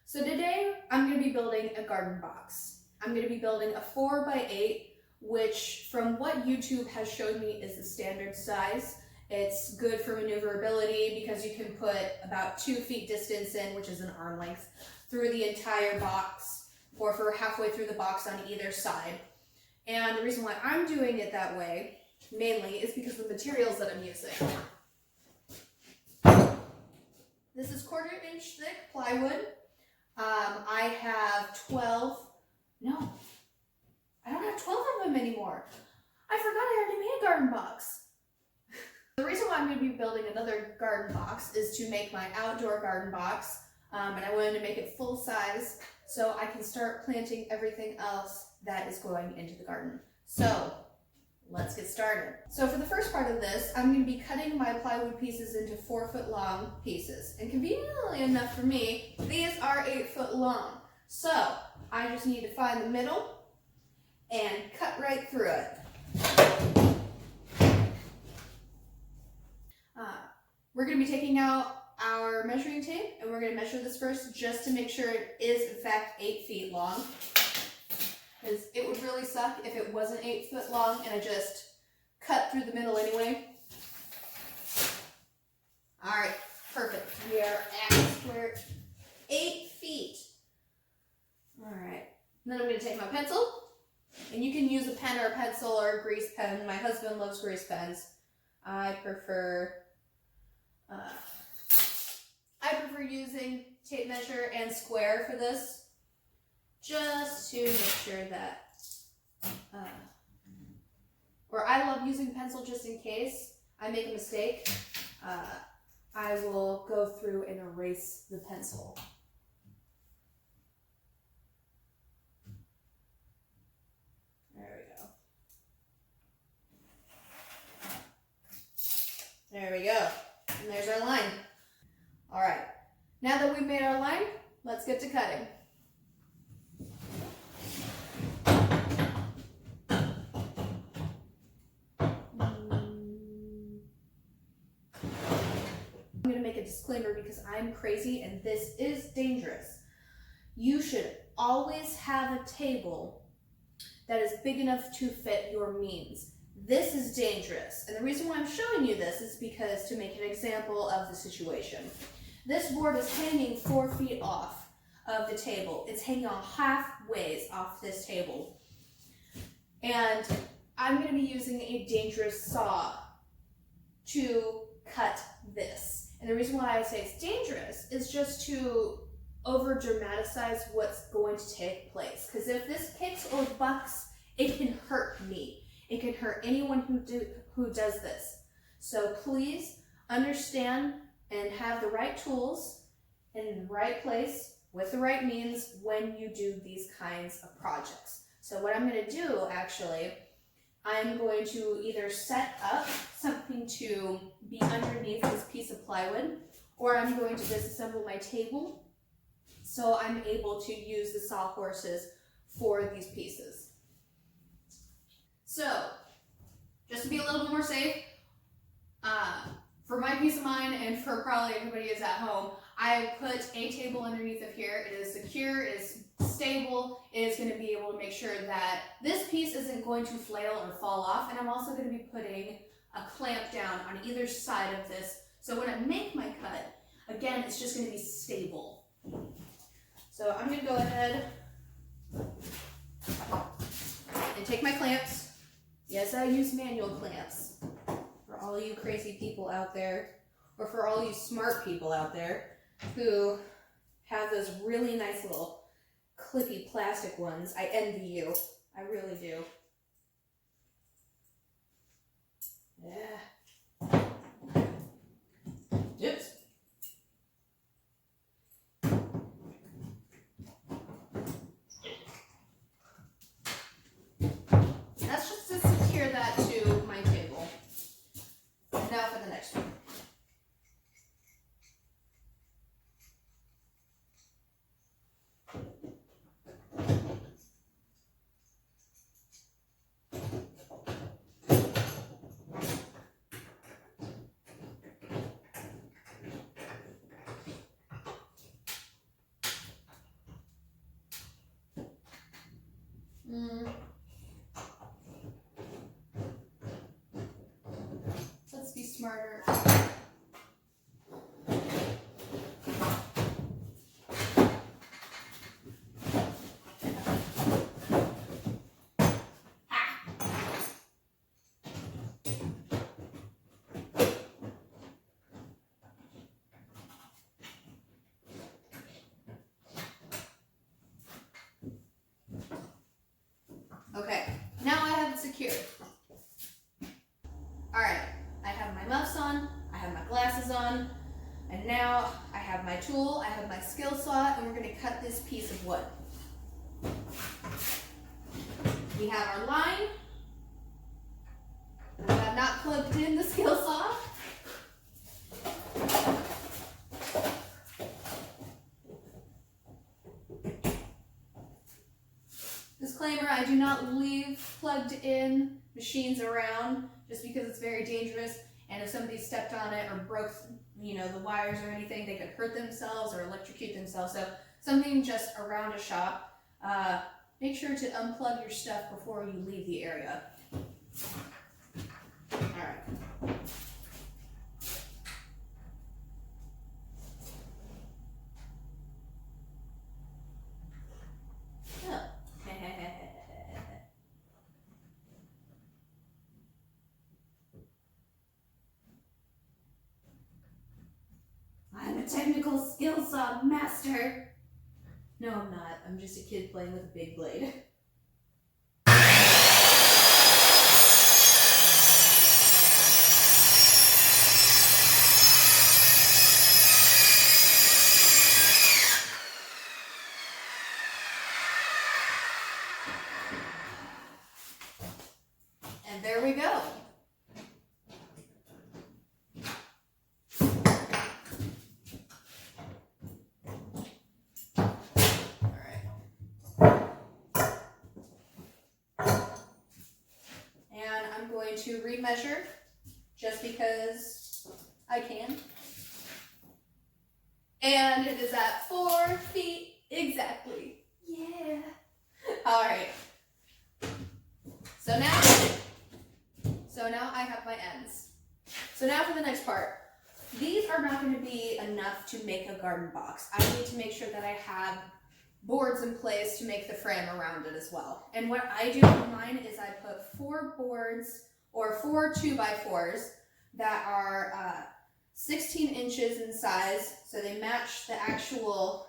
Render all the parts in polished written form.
So today I'm going to be building a garden box. I'm going to be building a 4x8, which from what YouTube has showed me is the standard size. It's good for maneuverability because you can put about 2 feet distance in, which is an arm length, through the entire box or for halfway through the box on either side. And the reason why I'm doing it that way mainly is because of the materials that I'm using. This is 1/4-inch thick plywood. I have 12, no, I don't have 12 of them anymore. I forgot I already made a garden box. The reason why I'm going to be building another garden box is to make my outdoor garden box, and I wanted to make it full size so I can start planting everything else that is going into the garden. So let's get started. So for the first part of this, I'm going to be cutting my plywood pieces into 4-foot long pieces. And conveniently enough for me, these are 8-foot long. So I just need to find the middle and cut right through it. We're going to be taking out our measuring tape and we're going to measure this first just to make sure it is in fact 8 feet long. Because it would really suck if it wasn't 8 foot long and I just cut through the middle anyway. Alright, perfect. We are at square 8 feet. Alright, then I'm going to take my pencil. And you can use a pen or a pencil or a grease pen. My husband loves grease pens. I prefer using tape measure and square for this. Just to make sure that, or I love using pencil just in case I make a mistake. I will go through and erase the pencil. There we go. There we go. And there's our line. All right. Now that we've made our line, let's get to cutting. I'm going to make a disclaimer because I'm crazy and this is dangerous. You should always have a table that is big enough to fit your means. This is dangerous. And the reason why I'm showing you this is because to make an example of the situation. This board is hanging 4 feet off of the table. It's hanging on halfways off this table. And I'm going to be using a dangerous saw to cut this. And the reason why I say it's dangerous is just to over dramatize what's going to take place. Because if this kicks or bucks, it can hurt me. It can hurt anyone who does this. So please understand and have the right tools in the right place with the right means when you do these kinds of projects. So what I'm going to do actually, I'm going to either set up something to be underneath this piece of plywood, or I'm going to disassemble my table so I'm able to use the sawhorses for these pieces. So, just to be a little bit more safe, for my peace of mind and for probably everybody who's at home, I put a table underneath of here. It is secure, it is stable, it is going to be able to make sure that this piece isn't going to flail or fall off, and I'm also going to be putting a clamp down on either side of this, so when I make my cut, again, it's just going to be stable. So I'm going to go ahead and take my clamps. Yes, I use manual clamps for all you crazy people out there, or for all you smart people out there who have those really nice little clippy plastic ones. I envy you. I really do. Yeah. Oops. That's just to secure that to my table. And now for the next one. smarter. Okay, now I have it secured. Alright, I have my muffs on, I have my glasses on, and now I have my tool, I have my skill saw, and we're going to cut this piece of wood. We have our line. I have not plugged in the skill saw. Disclaimer, I do not leave plugged in machines around just because it's very dangerous, and if somebody stepped on it or broke, the wires or anything, they could hurt themselves or electrocute themselves. So something just around a shop. Make sure to unplug your stuff before you leave the area. All right. I'm a technical skill saw master. No, I'm not. I'm just a kid playing with a big blade. And there we go. To remeasure just because I can. And it is at 4 feet exactly. Yeah. All right. So now I have my ends. So now for the next part. These are not going to be enough to make a garden box. I need to make sure that I have boards in place to make the frame around it as well. And what I do in mine is I put 4 boards or 4 2x4s that are 16 inches in size, so they match the actual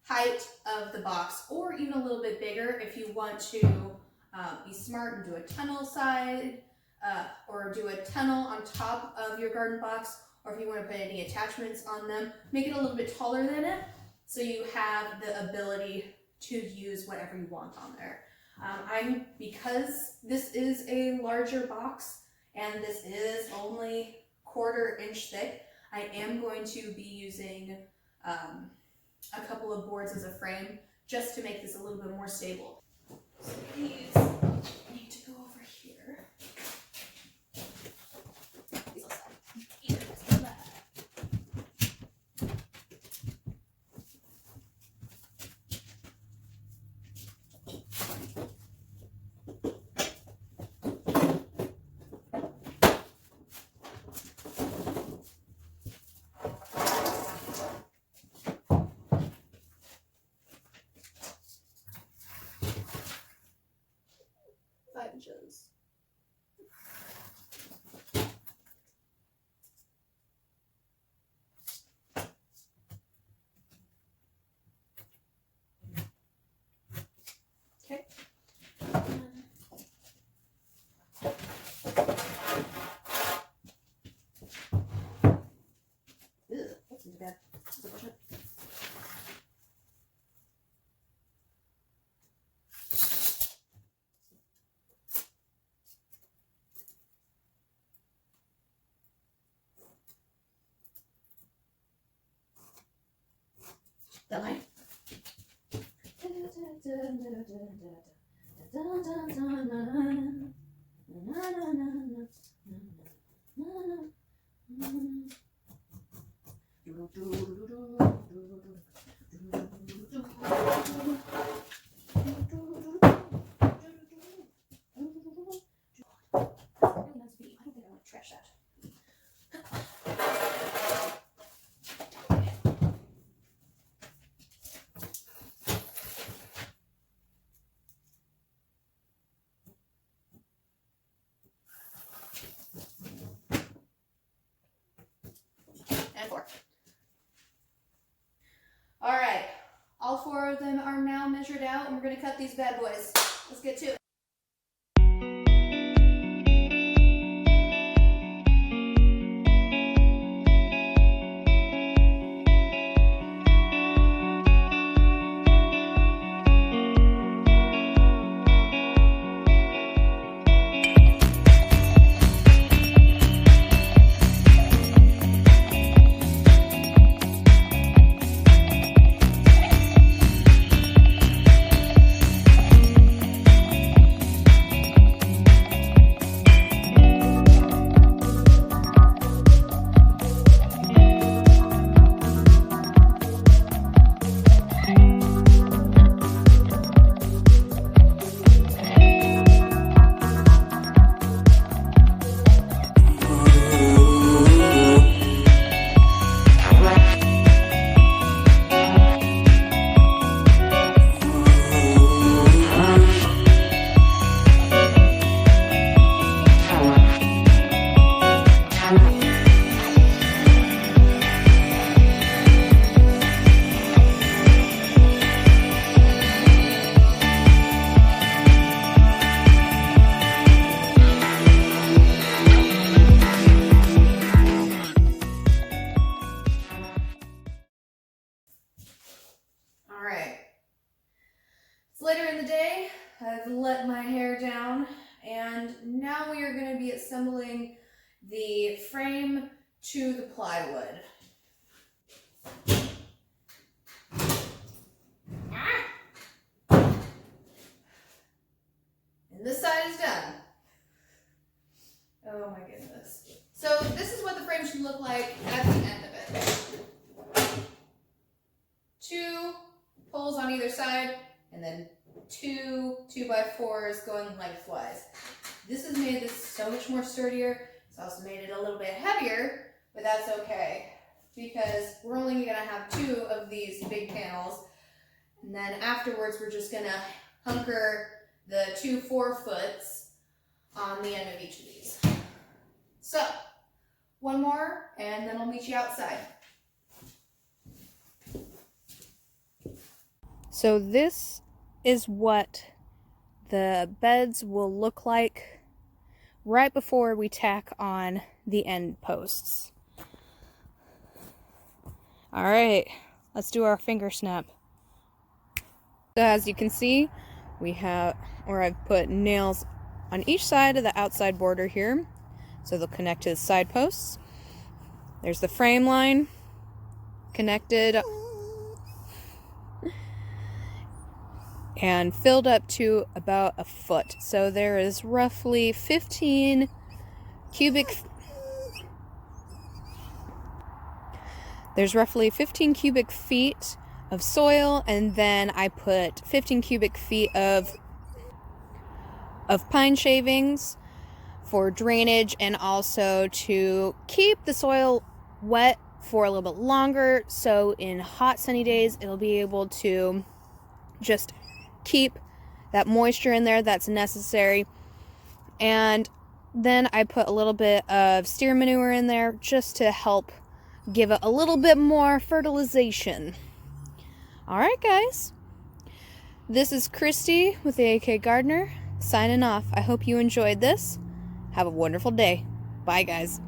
height of the box, or even a little bit bigger if you want to be smart and do a tunnel side, or do a tunnel on top of your garden box, or if you want to put any attachments on them, make it a little bit taller than it, so you have the ability to use whatever you want on there. Because this is a larger box and this is only 1/4 inch thick, I am going to be using a couple of boards as a frame just to make this a little bit more stable. So these need to go over here. These will stop. Here, let's do that. Inches. Okay. Ew, that's too bad. That's unfortunate. That line. Really nice beat. I don't think I want to trash that. 4 of them are now measured out, and we're going to cut these bad boys. Let's get to it. It's later in the day. I've let my hair down, and now we are going to be assembling the frame to the plywood. And this side is done. Oh my goodness. So this is what the frame should look like at the end of it. 2 poles on either side, and then 2 2x4s going lengthwise. This has made this so much more sturdier. It's also made it a little bit heavier, but that's okay because we're only gonna have 2 of these big panels, and then afterwards we're just gonna hunker the 2 4-foots on the end of each of these. So, one more, and then I'll meet you outside. So this is what the beds will look like right before we tack on the end posts. All right, let's do our finger snap. So as you can see, we have, or I've put nails on each side of the outside border here, so they'll connect to the side posts. There's the frame line connected and filled up to about a foot. So there is roughly 15 cubic feet of soil, and then I put 15 cubic feet of pine shavings for drainage and also to keep the soil wet for a little bit longer, so in hot sunny days it'll be able to just keep that moisture in there that's necessary. And then I put a little bit of steer manure in there just to help give it a little bit more fertilization. Alright guys, this is Christy with the AK Gardener signing off. I hope you enjoyed this. Have a wonderful day. Bye guys.